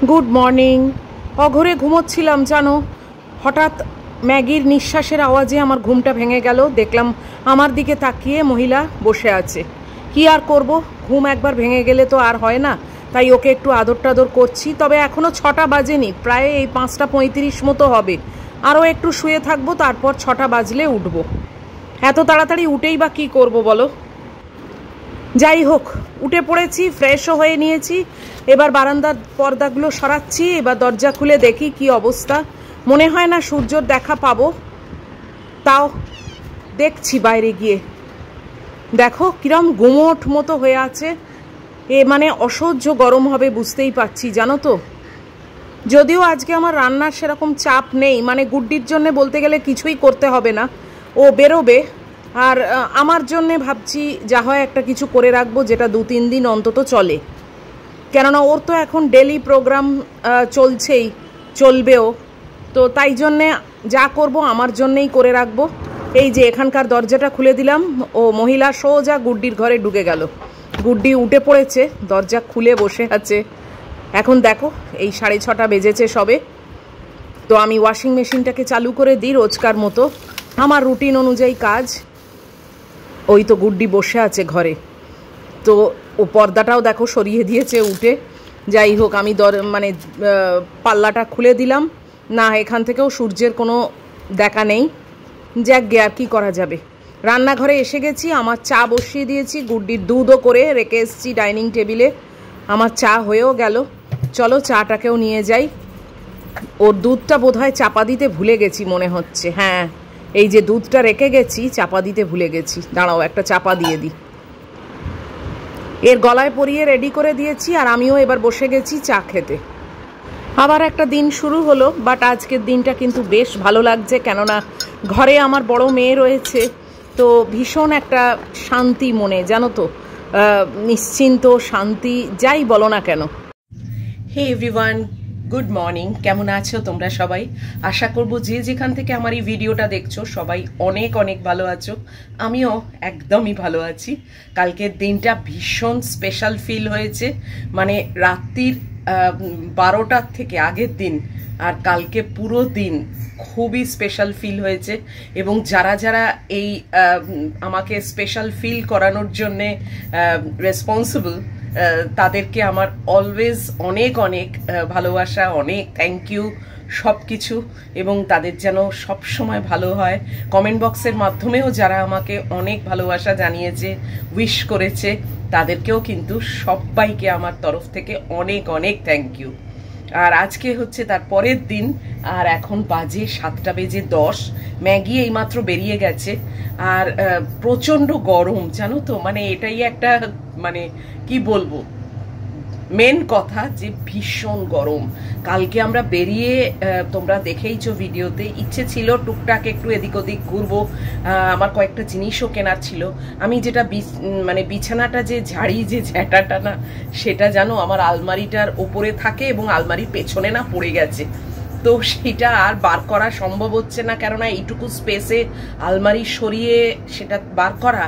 Good morning. অঘরে ঘুমোচ্ছিলাম জানো, হঠাৎ ম্যাগির নিঃশ্বাসের আওয়াজে আমার ঘুমটা ভেঙে গেল। দেখলাম আমার দিকে তাকিয়ে মহিলা বসে আছে। কি আর করব, ঘুম একবার ভেঙে গেলে তো আর হয় না, তাই ওকে একটু আদর টাদর করছি। তবে এখনও 6টা বাজেনি, প্রায় এই 5:35 মতো হবে। আরও একটু শুয়ে থাকবো, তারপর 6টা বাজলে উঠবো। এত তাড়াতাড়ি উঠেই বা কী করবো বলো। যাই হোক, উঠে পড়েছি, ফ্রেশও হয়ে নিয়েছি। এবার বারান্দার পর্দাগুলো সরাচ্ছি। এবার দরজা খুলে দেখি কি অবস্থা। মনে হয় না সূর্যর দেখা পাবো, তাও দেখছি বাইরে গিয়ে। দেখো কিরম গুমোট মতো হয়ে আছে। মানে অসহ্য গরম হবে বুঝতেই পারছি জানো তো। যদিও আজকে আমার রান্নার সেরকম চাপ নেই, মানে গুড্ডির জন্য বলতে গেলে কিছুই করতে হবে না, ও বেরোবে। আর আমার জন্যে ভাবছি যা হয় একটা কিছু করে রাখবো, যেটা 2-3 দিন অন্তত চলে। কেননা ওর তো এখন ডেলি প্রোগ্রাম চলছেই, চলবেও। তো তাই জন্যে যা করব আমার জন্যেই করে রাখবো। এই যে এখানকার দরজাটা খুলে দিলাম, ও মহিলা সোজা গুড্ডির ঘরে ঢুকে গেল। গুড্ডি উঠে পড়েছে, দরজা খুলে বসে আছে। এখন দেখো এই 6:30 বেজেছে সবে। তো আমি ওয়াশিং মেশিনটাকে চালু করে দিই রোজকার মতো, আমার রুটিন অনুযায়ী কাজ। ওই তো গুড্ডি বসে আছে ঘরে। তো ও পর্দাটাও দেখো সরিয়ে দিয়েছে উঠে। যাই হোক, আমি মানে পাল্লাটা খুলে দিলাম। না, এখান থেকেও সূর্যের কোনো দেখা নেই। যাক গে, আর কী করা যাবে। রান্নাঘরে এসে গেছি, আমার চা বসিয়ে দিয়েছি, গুড্ডির দুধও করে রেখে এসেছি ডাইনিং টেবিলে। আমার চা হয়েও গেল। চলো চাটাকেও নিয়ে যাই। ওর দুধটা বোধহয় চাপা দিতে ভুলে গেছি মনে হচ্ছে। হ্যাঁ, এই যে দুধটা রেখে গেছি, চাপা দিতে ভুলে গেছি। দাঁড়াও, একটা চাপা দিয়ে দিই। এর গলায় পরিয়ে রেডি করে দিয়েছি, আর আমিও এবার বসে গেছি চা খেতে। আবার একটা দিন শুরু হলো, বাট আজকের দিনটা কিন্তু বেশ ভালো লাগছে। কেননা ঘরে আমার বড় মেয়ে রয়েছে, তো ভীষণ একটা শান্তি মনে, জানো তো, নিশ্চিন্ত শান্তি, যাই বলো না কেন। Hey everyone, good morning. কেমন আছো তোমরা সবাই? আশা করব যে যেখান থেকে আমার এই ভিডিওটা দেখছো সবাই অনেক অনেক ভালো আছো। আমিও একদমই ভালো আছি। কালকের দিনটা ভীষণ স্পেশাল ফিল হয়েছে। মানে রাত্রির 12টার থেকে আগের দিন আর কালকে পুরো দিন খুবই স্পেশাল ফিল হয়েছে। এবং যারা যারা এই আমাকে স্পেশাল ফিল করানোর জন্যে রেসপন্সিবল, তাদেরকে আমার অলওয়েজ অনেক অনেক ভালোবাসা, অনেক থ্যাংক ইউ সব কিছু। এবং তাদের যেন সব সময় ভালো হয়। কমেন্ট বক্সের মাধ্যমেও যারা আমাকে অনেক ভালোবাসা জানিয়েছে, উইশ করেছে, তাদেরকেও কিন্তু সবাইকে আমার তরফ থেকে অনেক অনেক থ্যাংক ইউ। আর আজকে হচ্ছে তার পরের দিন, আর এখন বাজে 7:10। ম্যাগি এইমাত্র বেরিয়ে গেছে। আর প্রচণ্ড গরম জানো তো, মানে এটাই একটা, মানে কি বলবো, মেন কথা যে ভীষণ গরম। কালকে আমরা বেরিয়ে, তোমরা দেখেইছো ভিডিওতে, ইচ্ছে ছিল টুকটাক একটু এদিক ওদিক ঘুরবো। আমার কয়েকটা জিনিসও কেনার ছিল। আমি যেটা মানে বিছানাটা যে ঝাড়ি, যে ঝ্যাঁটাটা না, সেটা জানো আমার আলমারিটার ওপরে থাকে এবং আলমারির পেছনে না পড়ে গেছে। তো সেটা আর বার করা সম্ভব হচ্ছে না, কেননা এইটুকু স্পেসে আলমারি সরিয়ে সেটা বার করা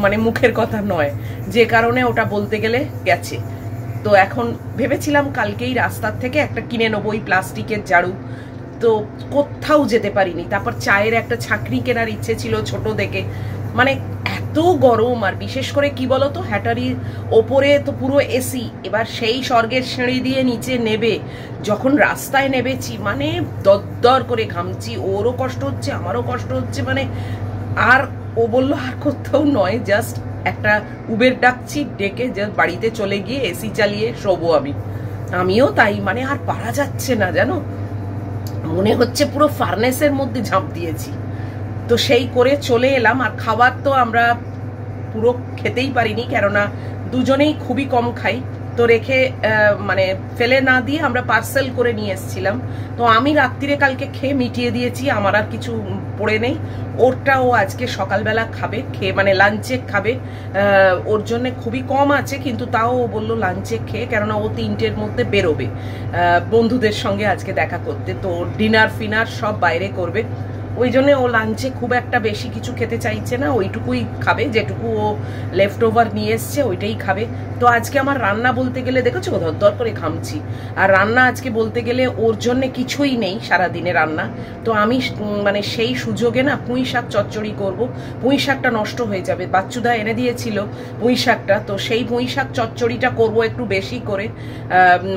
মানে মুখের কথা নয়, যে কারণে ওটা বলতে গেলে গেছে। তো এখন ভেবেছিলাম কালকেই রাস্তার থেকে একটা কিনে নেবো, ওই প্লাস্টিকের ঝাড়ু। তো কোথাও যেতে পারিনি। তারপর চায়ের একটা ছাঁকনি কেনার ইচ্ছে ছিল ছোট দেখে। মানে এত গরম, আর বিশেষ করে কি বলতো, হ্যাটারির ওপরে তো পুরো এসি। এবার সেই স্বর্গের সিঁড়ি দিয়ে নিচে নেবে, যখন রাস্তায় নেবেছি মানে দরদর করে ঘামছি। ওরও কষ্ট হচ্ছে, আমারও কষ্ট হচ্ছে। মানে আর ও বললো আর কোথাও নয়, জাস্ট একটা উবের ডাকছি, ডেকে জাস্ট বাড়িতে চলে গিয়ে এসি চালিয়ে শোবো। আমিও তাই, মানে আর পারা যাচ্ছে না জানো, মনে হচ্ছে পুরো ফার্নেসের মধ্যে ঝাঁপ দিয়েছি। তো সেই করে চলে এলাম। আর খাবার তো আমরা পুরো খেতেই পারিনি, কেননা দুজনেই খুবই কম খাই। তো রেখে মানে ফেলে না দিয়ে আমরা পার্সেল করে নিয়ে এসেছিলাম। তো আমি রাত্রিরে কালকে খেয়ে মিটিয়ে দিয়েছি, আমার আর কিছু পড়ে নেই। ওরটাও আজকে সকালবেলা খাবে, খেয়ে মানে লাঞ্চে খাবে। ওর জন্য খুবই কম আছে, কিন্তু তাও ও বললো লাঞ্চে খেয়ে, কেননা ও 3টের মধ্যে বেরোবে বন্ধুদের সঙ্গে আজকে দেখা করতে। তো ডিনার ফিনার সব বাইরে করবে। ওই জন্য ও লাঞ্চে খুব একটা বেশি কিছু খেতে চাইছে না, ওইটুকুই খাবে, যেটুকু ও লেফট ওভার নিয়ে এসছে ওইটাই খাবে। তো আজকে আমার রান্না বলতে গেলে দেখেছো ধর করে ঘামছি, আর রান্না আজকে বলতে গেলে ওর জন্য কিছুই নেই সারাদিনে রান্না। তো আমি মানে সেই সুযোগে না পুঁই শাক চচ্চড়ি করবো। পুঁই শাকটা নষ্ট হয়ে যাবে, বাচ্চুদা এনে দিয়েছিল পুঁই শাকটা, তো সেই পুঁই শাক চচ্চড়িটা করবো একটু বেশি করে,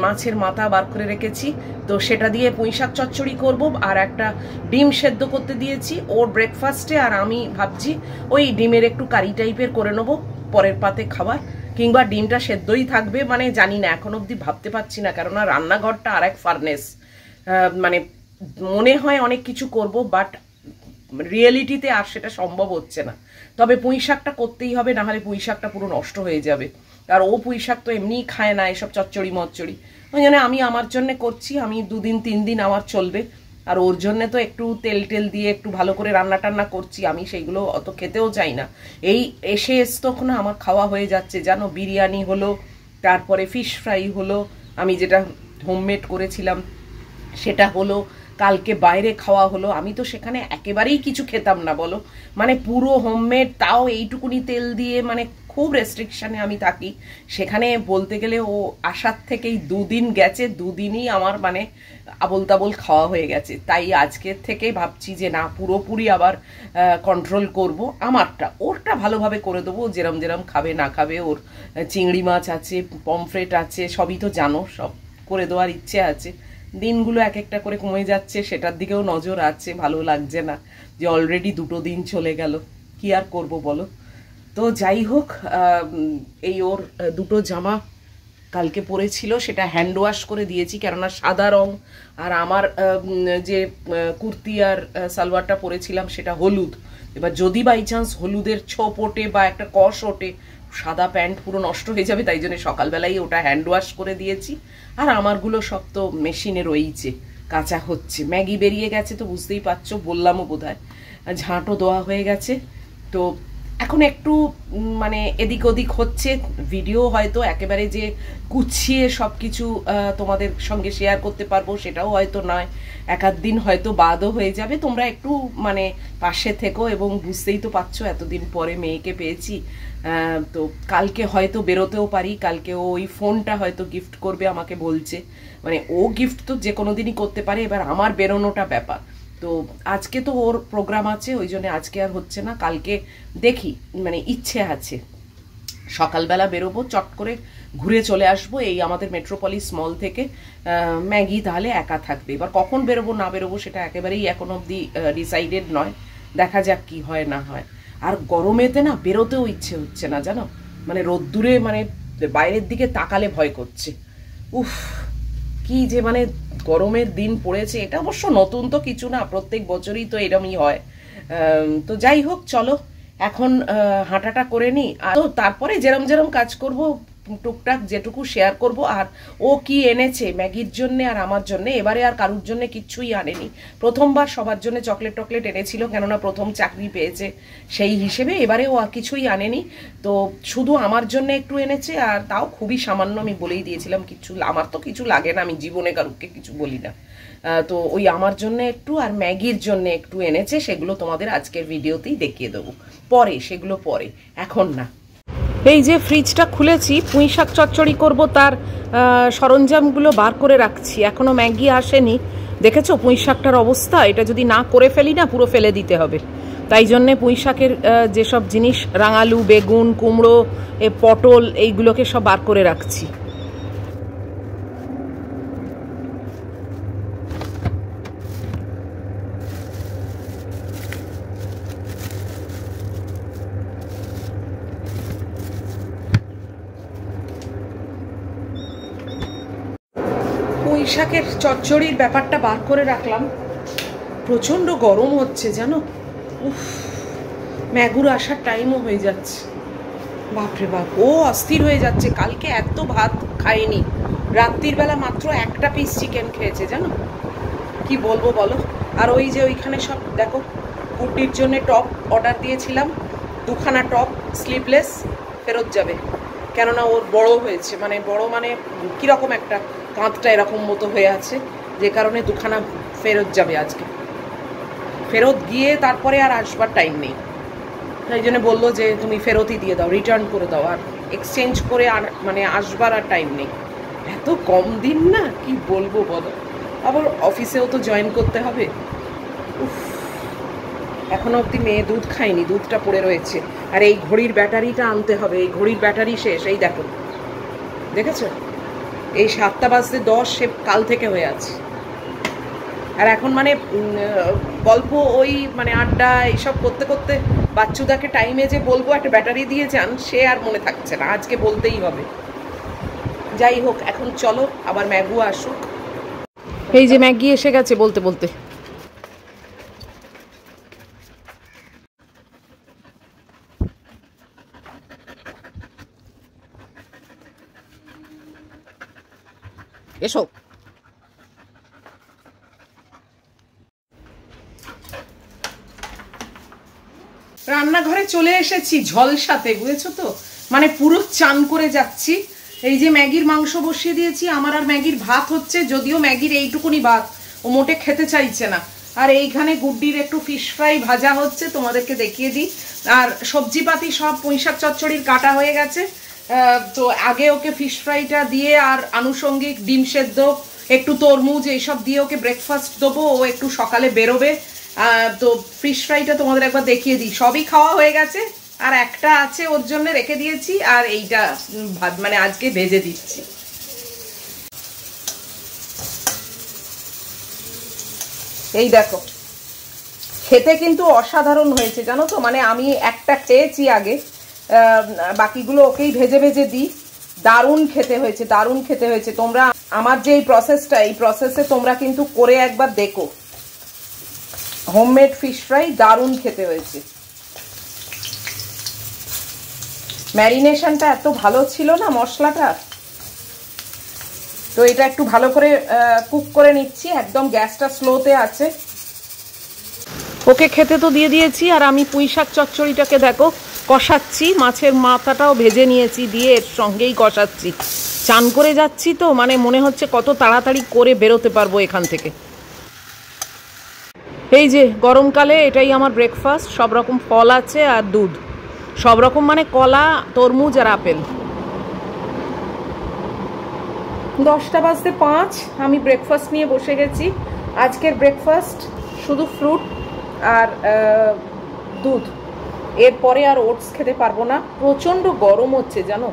মাছের মাথা বার করে রেখেছি, তো সেটা দিয়ে পুঁই শাক চচ্চড়ি করবো। আর একটা ডিম সেদ্ধ করতে দিয়েছি ওর ব্রেকফাস্টে, আর আমি ভাবছি ওই ডিমের একটু কারি টাইপের করে নেবো পরের পাতে খাবার, কিংবা ডিমটা সেদ্ধই থাকবে, মানে জানি না, এখন অবধি ভাবতে পারছি না, কেননা রান্নাঘরটা আর এক ফার্নেস। মানে মনে হয় অনেক কিছু করব, বাট রিয়েলিটিতে আর সেটা সম্ভব হচ্ছে না। তবে পুঁই শাকটা করতেই হবে, না হলে পুঁই শাকটা পুরো নষ্ট হয়ে যাবে। আর ও পুঁই শাক তো এমনিই খায় না এসব চচ্চড়ি মচ্চড়ি, ওই জন্য আমি আমার জন্য করছি, আমি 2 দিন 3 দিন আমার চলবে। আর ওর জন্য তো একটু তেল টেল দিয়ে একটু ভালো করে রান্না টান্না করছি, আমি সেইগুলো অত খেতেও চাই না। এই এসে তখন আমার খাওয়া হয়ে যাচ্ছে জানো, বিরিয়ানি হলো, তারপরে ফিশ ফ্রাই হলো, আমি যেটা হোমমেড করেছিলাম সেটা হলো, কালকে বাইরে খাওয়া হলো। আমি তো সেখানে একেবারেই কিছু খেতাম না বলো, মানে পুরো হোমমেড, তাও এইটুকুনি তেল দিয়ে, মানে খুব রেস্ট্রিকশানে আমি থাকি। সেখানে বলতে গেলে ও আসার থেকেই 2 দিন গেছে, 2 দিনই আমার মানে আবল তাবল খাওয়া হয়ে গেছে। তাই আজকের থেকে ভাবছি যে না, পুরোপুরি আবার কন্ট্রোল করব। আমারটা ওরটা ভালোভাবে করে দেবো, যেরম যেরম খাবে না খাবে। ওর চিংড়ি মাছ আছে, পমফ্রেট আছে, সবই তো জানো, সব করে দেওয়ার ইচ্ছে আছে। দিনগুলো এক একটা করে কমে যাচ্ছে, সেটার দিকেও নজর আছে, ভালো লাগছে না যে অলরেডি 2 দিন চলে গেল, কি আর করব বলো। তো যাই হোক, এই ওর 2 জামা কালকে পরেছিল, সেটা হ্যান্ড ওয়াশ করে দিয়েছি, কেননা সাদা রং, আর আমার যে কুর্তি আর সালোয়ারটা পরেছিলাম সেটা হলুদ। এবার যদি বাই চান্স হলুদের ছোপ ওঠে বা একটা কষ ওঠে, সাদা প্যান্ট পুরো নষ্ট হয়ে যাবে, তাই জন্য সকালবেলাই ওটা হ্যান্ড ওয়াশ করে দিয়েছি। আর আমারগুলো সব তো মেশিনে রয়েছে, কাঁচা হচ্ছে। ম্যাগি বেরিয়ে গেছে তো বুঝতেই পারছো, বললামও বোধহয়, ঝাঁটও দেওয়া হয়ে গেছে। তো এখন একটু মানে এদিক ওদিক হচ্ছে, ভিডিও হয়তো একেবারে যে গুছিয়ে সব কিছু তোমাদের সঙ্গে শেয়ার করতে পারবো সেটাও হয়তো নয়, 1-2 দিন হয়তো বাদও হয়ে যাবে। তোমরা একটু মানে পাশে থেকো, এবং বুঝতেই তো পারছো এতদিন পরে মেয়েকে পেয়েছি। তো কালকে হয়তো বেরোতেও পারি, কালকে ওই ফোনটা হয়তো গিফট করবে আমাকে বলছে, মানে ও গিফট তো যে কোনো দিনই করতে পারে, এবার আমার বেরোনোটা ব্যাপার। তো আজকে তো ওর প্রোগ্রাম আছে, ওই জন্য আজকে আর হচ্ছে না, কালকে দেখি, মানে ইচ্ছে আছে সকালবেলা বেরোবো, চট করে ঘুরে চলে আসবো এই আমাদের মেট্রোপলিস মল থেকে। ম্যাগি তাহলে একা থাকবে, এবার কখন বেরোবো না বেরোবো সেটা একেবারেই এখন অবধি ডিসাইডেড নয়, দেখা যাক কি হয় না হয়। আর গরমেতে না বেরোতেও ইচ্ছে হচ্ছে না জানো, মানে রোদ্দুরে মানে বাইরের দিকে তাকালে ভয় করছে। উফ, কি যে মানে গরমের দিন পড়েছে। এটা অবশ্য নতুন তো কিছু না, প্রত্যেক বছরই তো এরমই হয়। তো যাই হোক, চলো এখন হাঁটাটা করে নিই, আর তারপরে যেরম যেরম কাজ করব টুকটাক যেটুকু শেয়ার করব। আর ও কি এনেছে ম্যাগির জন্য আর আমার জন্য, এবারে আর কারুর জন্য কিচ্ছুই আনেনি। প্রথমবার সবার জন্য চকলেট টকলেট এনেছিল, কেননা প্রথম চাকরি পেয়েছে সেই হিসেবে, এবারে ও আর কিছুই আনেনি। তো শুধু আমার জন্য একটু এনেছে, আর তাও খুবই সামান্য, আমি বলেই দিয়েছিলাম কিছু, আমার তো কিছু লাগে না, আমি জীবনে কারুকে কিছু বলি না। তো ওই আমার জন্য একটু আর ম্যাগির জন্য একটু এনেছে, সেগুলো তোমাদের আজকের ভিডিওতেই দেখিয়ে দেবো, পরে সেগুলো পরে, এখন না। এই যে ফ্রিজটা খুলেছি, পুঁই শাক চচ্চড়ি করব তার সরঞ্জামগুলো বার করে রাখছি, এখনো ম্যাগি আসেনি। দেখেছো পুঁই শাকটার অবস্থা, এটা যদি না করে ফেলি না পুরো ফেলে দিতে হবে। তাই জন্যে পুঁই শাকের যেসব জিনিস, রাঙালু, বেগুন, কুমড়ো, পটল, এইগুলোকে সব বার করে রাখছি। পুঁই শাকের চচ্চড়ির ব্যাপারটা বার করে রাখলাম। প্রচণ্ড গরম হচ্ছে জানো, উফ, ম্যাগুর আসার টাইমও হয়ে যাচ্ছে, বাপরে বাপ, ও অস্থির হয়ে যাচ্ছে। কালকে এত ভাত খায়নি, রাত্রির বেলা মাত্র 1টা পিস চিকেন খেয়েছে জানো, কি বলবো বলো। আর ওই যে ওইখানে সব দেখো, কুর্তির জন্য টপ অর্ডার দিয়েছিলাম, 2খানা টপ স্লিভলেস ফেরত যাবে, কেননা ওর বড় হয়েছে, মানে বড় মানে কীরকম একটা কাঁধটা এরকম মতো হয়ে আছে, যে কারণে 2খানা ফেরত যাবে আজকে। ফেরত গিয়ে তারপরে আর আসবার টাইম নেই, তাই জন্য বললো যে তুমি ফেরতই দিয়ে দাও, রিটার্ন করে দাও, আর এক্সচেঞ্জ করে আর মানে আসবার আর টাইম নেই। এত কম দিন না, কি বলবো বলো, আবার অফিসেও তো জয়েন করতে হবে। এখনো অবধি মেয়ে দুধ খায়নি, দুধটা পড়ে রয়েছে। আর এই ঘড়ির ব্যাটারিটা আনতে হবে, এই ঘড়ির ব্যাটারি শেষ। এই দেখো, দেখেছো, এই 7টা বাজতে 10 সে কাল থেকে হয়ে আছে। আর এখন মানে গল্প ওই মানে আড্ডা এইসব করতে করতে বাচ্চুদাকে টাইমে যে বলবো একটা ব্যাটারি দিয়ে যান, সে আর মনে থাকছে না, আজকে বলতেই হবে। যাই হোক, এখন চলো আবার ম্যাগু আসুক। এই যে ম্যাগি এসে গেছে বলতে বলতে। এসো। রান্নাঘরে চলে এসেছি ঝলসাতে, বুঝেছো তো, মানে পুরো চান করে যাচ্ছি। এই যে ম্যাগির মাংস বসিয়ে দিয়েছি, আমার আর ম্যাগির ভাত হচ্ছে, যদিও ম্যাগির এইটুকুনি ভাত, ও মোটে খেতে চাইছে না। আর এইখানে গুড্ডির একটু ফিশ ফ্রাই ভাজা হচ্ছে, তোমাদেরকে দেখিয়ে দিই। আর সবজিপাতি সব পুঁইশাক চচ্চড়ির কাটা হয়ে গেছে, তো আগে ওকে ফিশ ফ্রাইটা দিয়ে আর আনুষঙ্গিক ডিম সেদ্ধ, একটু তরমুজ এইসব দিয়ে ওকে ব্রেকফাস্ট দেবো, ও একটু সকালে বেরোবে। তো ফিশ ফ্রাইটা তোমাদের একবার দেখিয়ে দিই। সবই খাওয়া হয়ে গেছে, আর একটা আছে ওর জন্য রেখে দিয়েছি, আর এইটা ভাত মানে আজকে ভেজে দিচ্ছি। এই দেখো, খেতে কিন্তু অসাধারণ হয়েছে জানো তো, মানে আমি একটা খেয়েছি আগে, বাকিগুলো ওকেই ভেজে ভেজে দিই। দারুণ খেতে হয়েছে, দারুণ খেতে হয়েছে। তোমরা আমার যে এই প্রসেসটা, এই প্রসেসে তোমরা কিন্তু করে একবার দেখো। হোমমেড ফিশ ফ্রাই দারুণ খেতে হয়েছে। ম্যারিনেশনটা এত ভালো ছিল না মশলাটা, তো এটা একটু ভালো করে কুক করে নিচ্ছি, একদম গ্যাসটা স্লোতে আছে। ওকে খেতে তো দিয়ে দিয়েছি, আর আমি পুঁইশাক চচ্চড়িটাকে দেখো কষাচ্ছি, মাছের মাথাটাও ভেজে নিয়েছি, দিয়ে এর সঙ্গেই কষাচ্ছি। চান করে যাচ্ছি তো, মানে মনে হচ্ছে কত তাড়াতাড়ি করে বেরোতে পারবো এখান থেকে। এই যে গরমকালে এটাই আমার ব্রেকফাস্ট, সব রকম ফল আছে আর দুধ, সব রকম মানে কলা, তরমুজ আর আপেল। 10টা বাজতে 5 আমি ব্রেকফাস্ট নিয়ে বসে গেছি। আজকের ব্রেকফাস্ট শুধু ফ্রুট আর দুধ, এরপরে আর ওটস খেতে পারবো না, প্রচণ্ড গরম হচ্ছে জানো,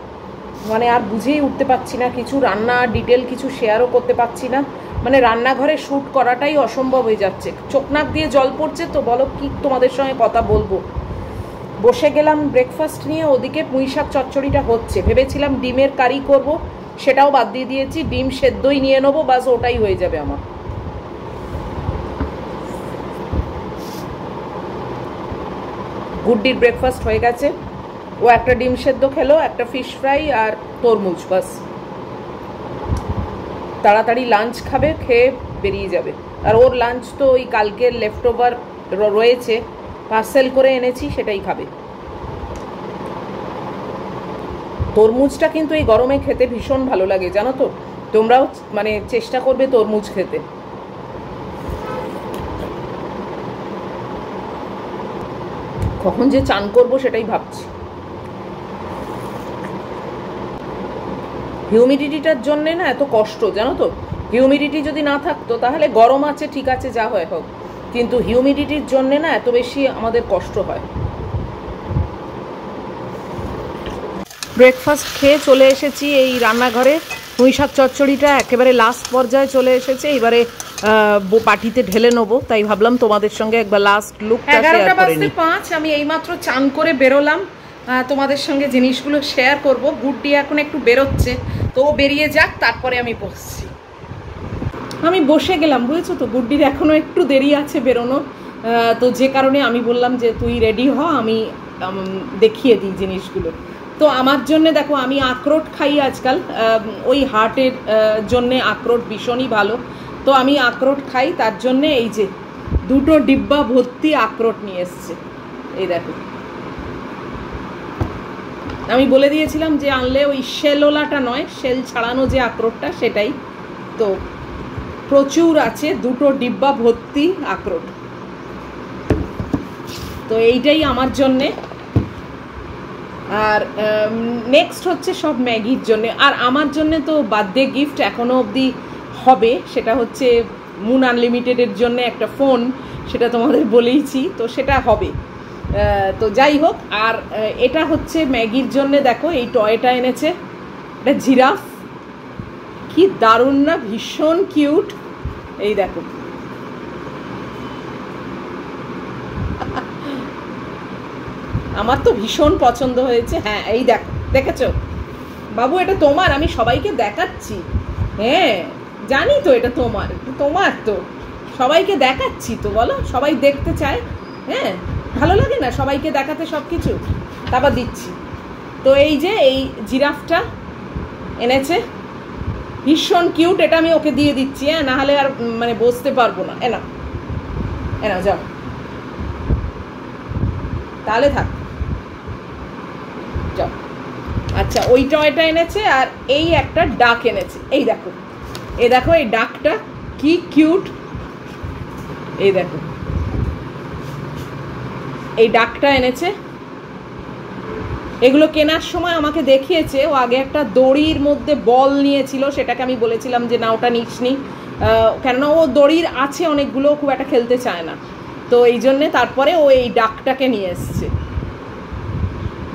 মানে আর বুঝেই উঠতে পারছি না কিছু, রান্না ডিটেল কিছু শেয়ারও করতে পারছি না, মানে রান্নাঘরে শ্যুট করাটাই অসম্ভব হয়ে যাচ্ছে। চোখ নাক দিয়ে জল পড়ছে, তো বলো কি তোমাদের সঙ্গে কথা বলবো। বসে গেলাম ব্রেকফাস্ট নিয়ে, ওদিকে পুঁইশাক চচ্চড়িটা হচ্ছে। ভেবেছিলাম ডিমের কারি করব, সেটাও বাদ দিয়ে দিয়েছি, ডিম সেদ্ধই নিয়ে নেবো, বাস ওটাই হয়ে যাবে আমার। গুড্ডির ব্রেকফাস্ট হয়ে গেছে, ও একটা ডিম সেদ্ধ খেলো, একটা ফিশ ফ্রাই আর তরমুজ, বাস। তাড়াতাড়ি লাঞ্চ খাবে, খেয়ে বেরিয়ে যাবে। আর ওর লাঞ্চ তো ওই কালকের লেফট ওভার রয়েছে, পার্সেল করে এনেছি, সেটাই খাবে। তরমুজটা কিন্তু এই গরমে খেতে ভীষণ ভালো লাগে জানো তো, তোমরাও মানে চেষ্টা করবে তরমুজ খেতে। কখন যে চান করবো সেটাই ভাবছি। হিউমিডিটিটার জন্যে না এত কষ্ট জানো তো, হিউমিডিটি যদি না থাকতো তাহলে গরম আছে ঠিক আছে, যা হয় হোক, কিন্তু হিউমিডিটির জন্যে না এত বেশি আমাদের কষ্ট হয়। ব্রেকফাস্ট খেয়ে চলে এসেছি এই রান্নাঘরে, পুঁইশাক চচ্চড়িটা একেবারে লাস্ট পর্যায়ে চলে এসেছে, এবারে বাটিতে ঢেলে নেবো, তাই ভাবলাম তোমাদের সঙ্গে একবার লাস্ট লুকটা শেয়ার করে নিই। 11:05 আমি এইমাত্র চান করে বেরোলাম, তোমাদের সঙ্গে জিনিসগুলো শেয়ার করব। গুড্ডি এখন একটু বেরোচ্ছে, তো ও বেরিয়ে যাক, তারপরে আমি বসছি। আমি বসে গেলাম বুঝেছো তো, গুড্ডির এখনও একটু দেরি আছে বেরোনো, তো যে কারণে আমি বললাম যে তুই রেডি হ, আমি দেখিয়ে দিই জিনিসগুলো। তো আমার জন্যে দেখো, আমি আখরোট খাই আজকাল, ওই হার্টের জন্যে আখরোট ভীষণই ভালো, তো আমি আখরোট খাই, তার জন্যে এই যে 2টো ডিব্বা ভর্তি আখরোট নিয়ে এসছে। এই দেখো, আমি বলে দিয়েছিলাম যে আনলে ওই শেলওয়ালাটা নয়, শেল ছাড়ানো যে আখরোটটা সেটাই, তো প্রচুর আছে, 2টো ডিব্বা ভর্তি আখরোট। তো এইটাই আমার জন্যে। আর নেক্সট হচ্ছে সব ম্যাগির জন্য। আর আমার জন্য তো বার্থডে গিফট এখনও অবধি হবে, সেটা হচ্ছে মুন আনলিমিটেডের জন্য একটা ফোন, সেটা তোমাদের বলেইছি, তো সেটা হবে। তো যাই হোক, আর এটা হচ্ছে ম্যাগির জন্য। দেখো এই টয়টা এনেছে, এটা জিরাফ, কি দারুণ না, ভীষণ কিউট। এই দেখো, আমার তো ভীষণ পছন্দ হয়েছে। হ্যাঁ এই দেখো, দেখেছো বাবু, এটা তোমার, আমি সবাইকে দেখাচ্ছি। হ্যাঁ জানি তো এটা তোমার, তোমার তো সবাইকে দেখাচ্ছি তো, বলো সবাই দেখতে চায়। হ্যাঁ ভালো লাগে না সবাইকে দেখাতে সব কিছু, তারপর দিচ্ছি। তো এই যে এই জিরাফটা এনেছে, ভীষণ কিউট। এটা আমি ওকে দিয়ে দিচ্ছি, হ্যাঁ নাহলে আর মানে বসতে পারবো না। এনা এনা যাও, তাহলে থাক, যাও। আচ্ছা ওই টয়টা এনেছে, আর এই একটা ডাক এনেছে। এই দেখো, এই দেখো এই ডাকটা কি কিউট। এই দেখো এই ডাকটা এনেছে। এগুলো কেনার সময় আমাকে দেখিয়েছে, ও আগে একটা দড়ির মধ্যে বল নিয়েছিল, সেটাকে আমি বলেছিলাম যে না ওটা নিস নি, কেননা ও দড়ির আছে অনেকগুলো, খুব একটা খেলতে চায় না, তো এই জন্যে তারপরে ও এই ডাকটাকে নিয়ে এসছে।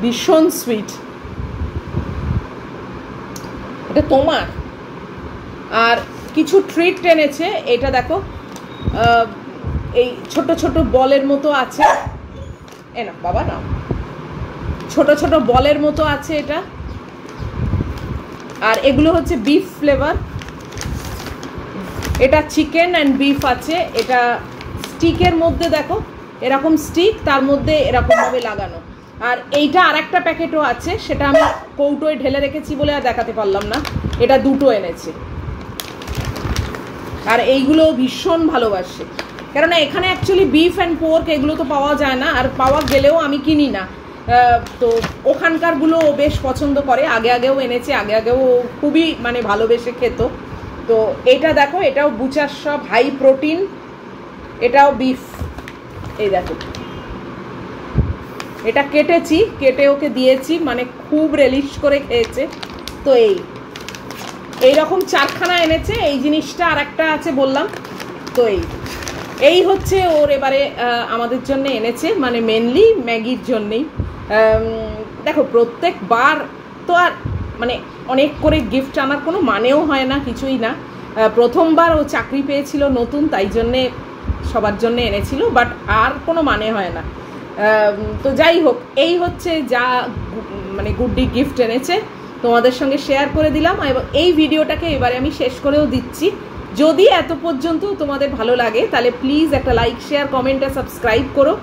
ভীষণ সুইট, এটা তোমার। আর কিছু ট্রিট এনেছে, এটা দেখো এই ছোট ছোট বলের মতো আছে। এ না বাবা না, ছোট ছোট বলের মতো আছে এটা। আর এগুলো হচ্ছে বিফ ফ্লেভার, এটা চিকেন অ্যান্ড বিফ আছে। এটা স্টিকের মধ্যে দেখো এরকম স্টিক, তার মধ্যে এরকমভাবে লাগানো। আর এইটা আর একটা প্যাকেটও আছে, সেটা আমি কৌটোয় ঢেলে রেখেছি বলে আর দেখাতে পারলাম না। এটা দুটো এনেছে। আর এইগুলো ভীষণ ভালোবাসে, কেননা এখানে অ্যাকচুয়ালি বিফ অ্যান্ড পোর্ক এগুলো তো পাওয়া যায় না, আর পাওয়া গেলেও আমি কিনি না। তো ওখানকারগুলো ও বেশ পছন্দ করে, আগেও এনেছে, আগেও খুবই মানে ভালোবেসে খেত। তো এটা দেখো, এটাও বুচার সব হাই প্রোটিন, এটাও বিফ। এই দেখো এটা কেটেছি, কেটে ওকে দিয়েছি, মানে খুব রিলিশ করে খেয়েছে। তো এইরকম 4খানা এনেছে। এই জিনিসটা আর একটা আছে বললাম। তো এই হচ্ছে ওর এবারে আমাদের জন্য এনেছে, মানে মেনলি ম্যাগির জন্যেই। দেখো প্রত্যেকবার তো আর মানে অনেক করে গিফট আনার কোনো মানেও হয় না, কিছুই না। প্রথমবার ও চাকরি পেয়েছিল নতুন, তাই জন্যে সবার জন্য এনেছিল, বাট আর কোনো মানে হয় না। তো যাই হোক, এই হচ্ছে যা মানে গুড্ডি গিফট এনেছে, তোমাদের সঙ্গে শেয়ার করে দিলাম। এবং এই ভিডিওটাকে এবারে আমি শেষ করেও দিচ্ছি। যদি এত পর্যন্ত তোমাদের ভালো লাগে তাহলে প্লিজ একটা লাইক, শেয়ার, কমেন্ট আর সাবস্ক্রাইব করো।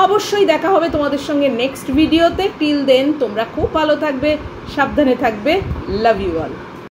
অবশ্যই দেখা হবে তোমাদের সঙ্গে নেক্সট ভিডিওতে। টিল দেন তোমরা খুব ভালো থাকবে, সাবধানে থাকবে। Love you all.